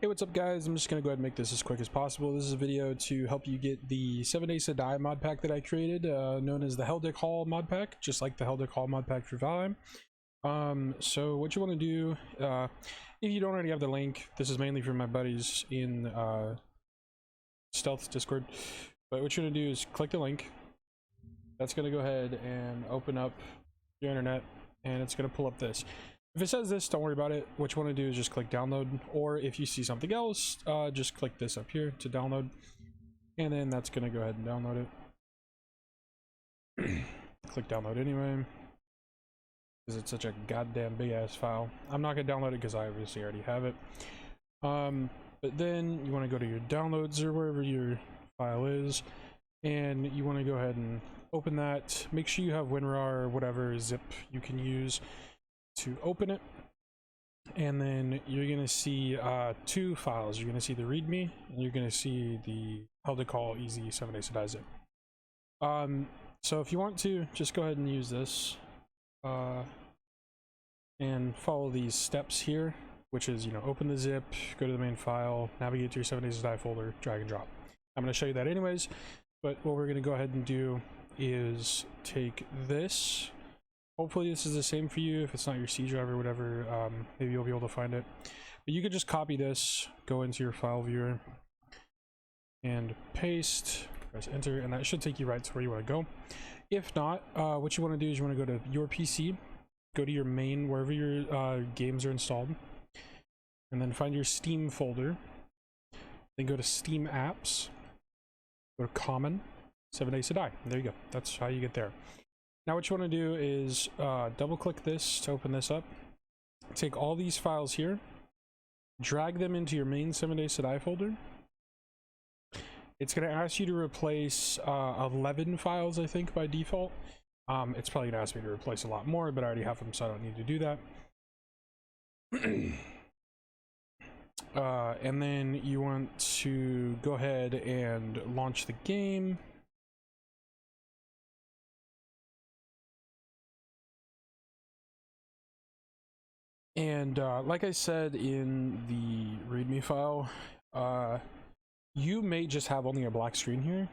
Hey, what's up guys? I'm just gonna go ahead and make this as quick as possible. This is a video to help you get the 7 Days to Die mod pack that I created, known as the Heldic Hall mod pack, just like the Heldic Hall mod pack for Valheim. So what you want to do, if you don't already have the link, this is mainly for my buddies in Stealth Discord, but what you're gonna do is click the link. That's gonna go ahead and open up your internet, and it's gonna pull up this. If it says this, don't worry about it. What you want to do is just click download, or if you see something else, just click this up here to download, and then that's going to go ahead and download it. Click download anyway, because it's such a goddamn big ass file. I'm not going to download it because I obviously already have it. But then you want to go to your downloads or wherever your file is, and you want to go ahead and open that. Make sure you have WinRAR or whatever zip you can use to open it, and then you're gonna see two files. You're gonna see the readme, and you're gonna see the Heldic Hall easy 7 Days to Die zip. So if you want to, just go ahead and use this and follow these steps here, which is, open the zip, go to the main file, navigate to your 7 Days to Die folder, drag and drop. I'm gonna show you that anyways, but what we're gonna go ahead and do is take this. Hopefully this is the same for you. If it's not your C drive or whatever, maybe you'll be able to find it. But you could just copy this, go into your file viewer, and paste, press enter, and that should take you right to where you want to go. If not, what you want to do is you want to go to your PC, go to your main, wherever your games are installed, and then find your Steam folder. Then go to Steam Apps, go to Common, 7 Days to Die. There you go. That's how you get there. Now what you want to do is double click this to open this up. Take all these files here, drag them into your main 7 Days to Die folder. It's going to ask you to replace 11 files, I think, by default. It's probably going to ask me to replace a lot more, but I already have them, so I don't need to do that. And then you want to go ahead and launch the game. And like I said in the readme file, you may just have only a black screen here,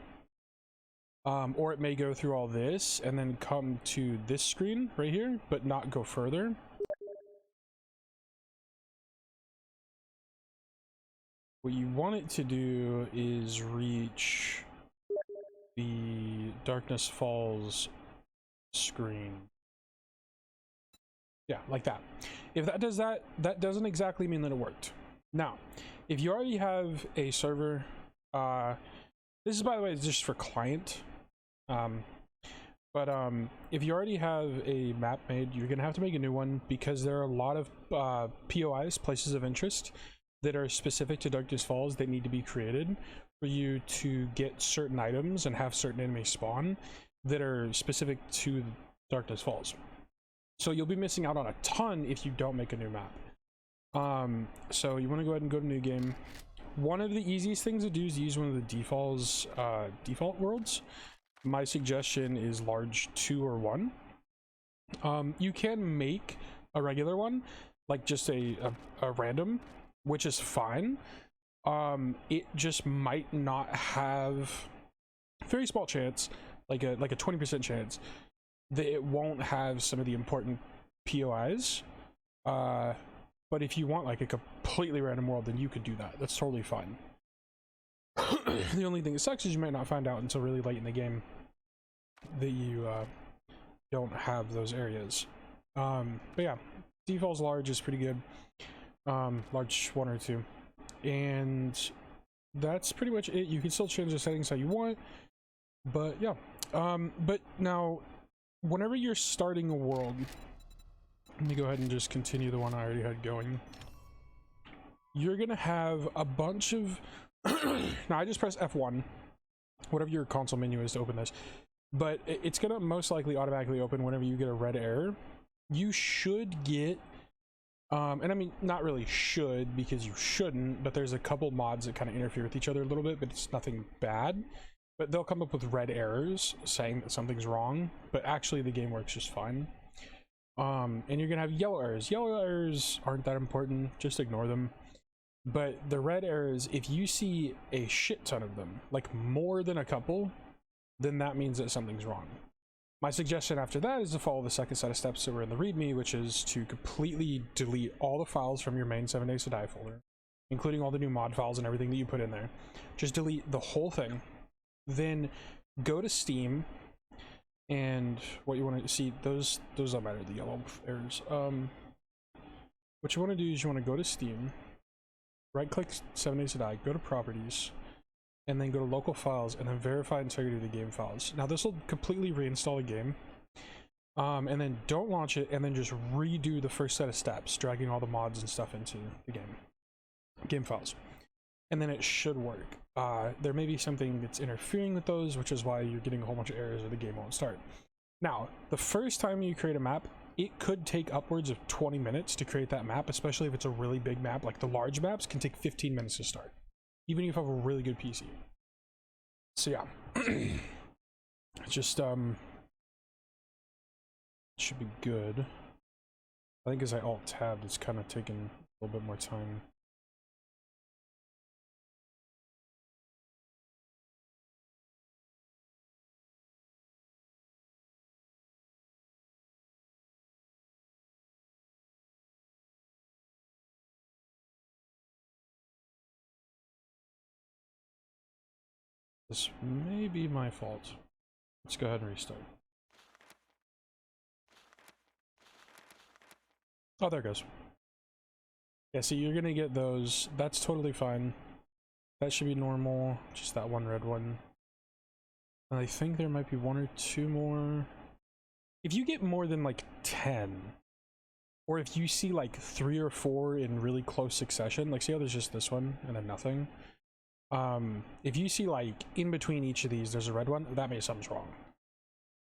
or it may go through all this and then come to this screen right here, but not go further. What you want it to do is reach the Darkness Falls screen. Yeah, like that. If that does that, that doesn't exactly mean that it worked. Now, if you already have a server, this is, by the way, just for client. If you already have a map made, you're gonna have to make a new one, because there are a lot of POIs, places of interest, that are specific to Darkness Falls that need to be created for you to get certain items and have certain enemies spawn that are specific to Darkness Falls. So you'll be missing out on a ton if you don't make a new map. So you want to go ahead and go to new game. One of the easiest things to do is use one of the default worlds. My suggestion is large 2 or 1. You can make a regular one, like just a random, which is fine. It just might not have, very small chance, like a 20% chance, that it won't have some of the important POIs. But if you want like a completely random world, then you could do that. That's totally fine. The only thing that sucks is you might not find out until really late in the game that you don't have those areas. But yeah, defaults large is pretty good. Large 1 or 2. And that's pretty much it. You can still change the settings how you want, but yeah. But now, whenever you're starting a world, let me go ahead and just continue the one I already had going. You're gonna have a bunch of now I just press F1, whatever your console menu is, to open this, but it's gonna most likely automatically open whenever you get a red error. You should get and I mean, not really should, because you shouldn't, but there's a couple mods that kind of interfere with each other a little bit, but it's nothing bad. But they'll come up with red errors saying that something's wrong, but actually the game works just fine. And you're gonna have yellow errors. Yellow errors aren't that important, just ignore them. But the red errors, if you see a shit ton of them, like more than a couple, then that means that something's wrong. My suggestion after that is to follow the second set of steps that were in the README, which is to completely delete all the files from your main 7 Days to Die folder, including all the new mod files and everything that you put in there. Just delete the whole thing. Then go to Steam, and what you want to see, those don't matter, the yellow errors. What you want to do is you want to go to Steam, right click 7 Days to Die, go to Properties, and then go to Local Files, and then Verify Integrity of the game files. Now this will completely reinstall the game, and then don't launch it, and then just redo the first set of steps, dragging all the mods and stuff into the game files, and then it should work. There may be something that's interfering with those, which is why you're getting a whole bunch of errors or the game won't start. Now, the first time you create a map, it could take upwards of 20 minutes to create that map, especially if it's a really big map. Like the large maps can take 15 minutes to start, even if you have a really good PC. So yeah, it's just it should be good. I think as I alt tabbed, it's kind of taking a little bit more time. This may be my fault. Let's go ahead and restart. Oh, there it goes. Yeah, see, you're gonna get those. That's totally fine. That should be normal. Just that one red one. And I think there might be one or two more. If you get more than like 10, or if you see like 3 or 4 in really close succession, like see how there's just this one and then nothing. If you see like in between each of these there's a red one, that means something's wrong.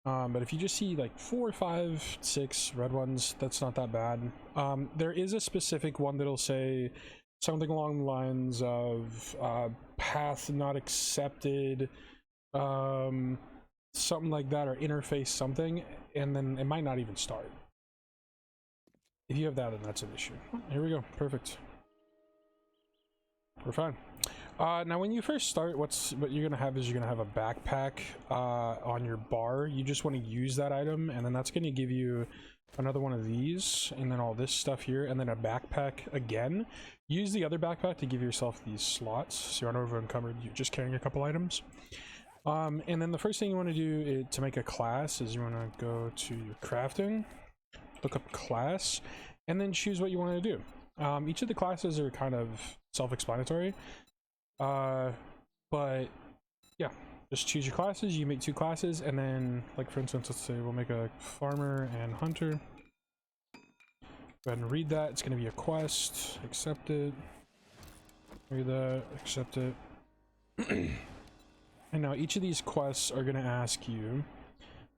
But if you just see like 4, 5, 6 red ones, that's not that bad. There is a specific one that'll say something along the lines of path not accepted, something like that, or interface something, and then it might not even start. If you have that, then that's an issue. Here we go. Perfect. We're fine. Now when you first start, what you're gonna have is you're gonna have a backpack on your bar. You just want to use that item, and then that's gonna give you another one of these, and then all this stuff here, and then a backpack again. Use the other backpack to give yourself these slots, so you're not over encumbered. You're just carrying a couple items. And then the first thing you want to do to make a class is you want to go to your crafting, look up class, and then choose what you want to do. Each of the classes are kind of self-explanatory. But yeah, just choose your classes. You make 2 classes, and then, like for instance, let's say we'll make a farmer and hunter. Go ahead and read that. It's going to be a quest. Accept it. Read that. Accept it. And now each of these quests are going to ask you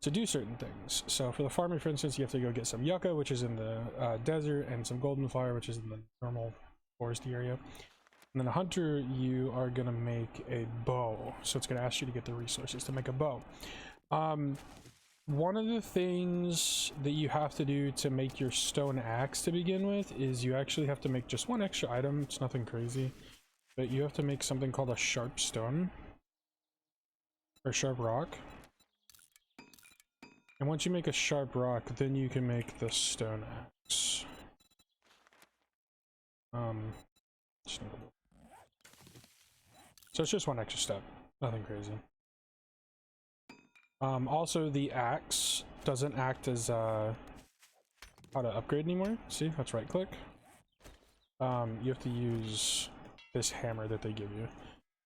to do certain things. So for the farmer, for instance, you have to go get some yucca, which is in the desert, and some golden flower, which is in the normal foresty area. And then a hunter, you are gonna make a bow, so it's gonna ask you to get the resources to make a bow. One of the things that you have to do to make your stone axe to begin with is you actually have to make just one extra item. It's nothing crazy, but you have to make something called a sharp stone or sharp rock. And once you make a sharp rock, then you can make the stone axe. So it's just one extra step, nothing crazy. Also, the axe doesn't act as how to upgrade anymore. See, let's right click. You have to use this hammer that they give you,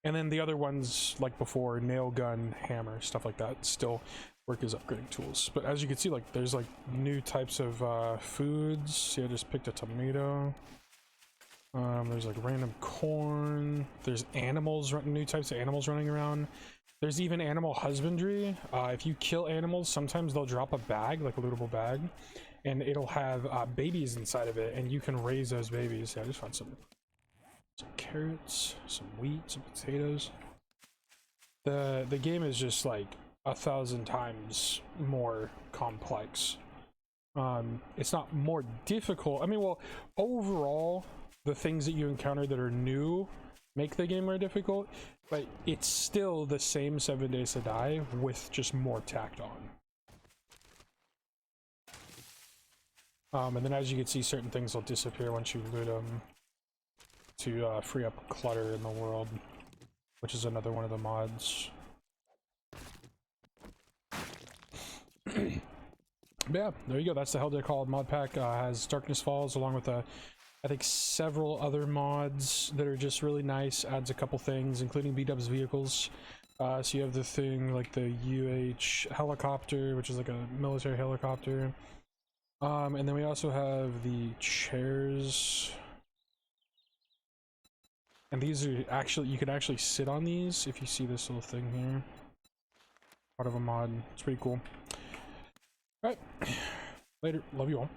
and then the other ones, like before, nail gun, hammer, stuff like that, still work as upgrading tools. But as you can see, like there's like new types of foods. See, I just picked a tomato. There's like random corn. There's animals, new types of animals running around. There's even animal husbandry. If you kill animals, sometimes they'll drop a bag, like a lootable bag, and it'll have babies inside of it, and you can raise those babies. Yeah, I just found some carrots, some wheat, some potatoes. The game is just like 1,000 times more complex. It's not more difficult. I mean, well, overall, the things that you encounter that are new make the game more difficult, but it's still the same 7 Days to Die with just more tacked on. And then as you can see, certain things will disappear once you loot them to free up clutter in the world, which is another one of the mods. But yeah, there you go. That's the Heldic Modpack. Has Darkness Falls along with I think several other mods that are just really nice. Adds a couple things, including B-Dub's vehicles. So you have the thing like the UH helicopter, which is like a military helicopter. And then we also have the chairs. And these are actually, you can actually sit on these if you see this little thing here. Part of a mod. It's pretty cool. Alright. Later. Love you all.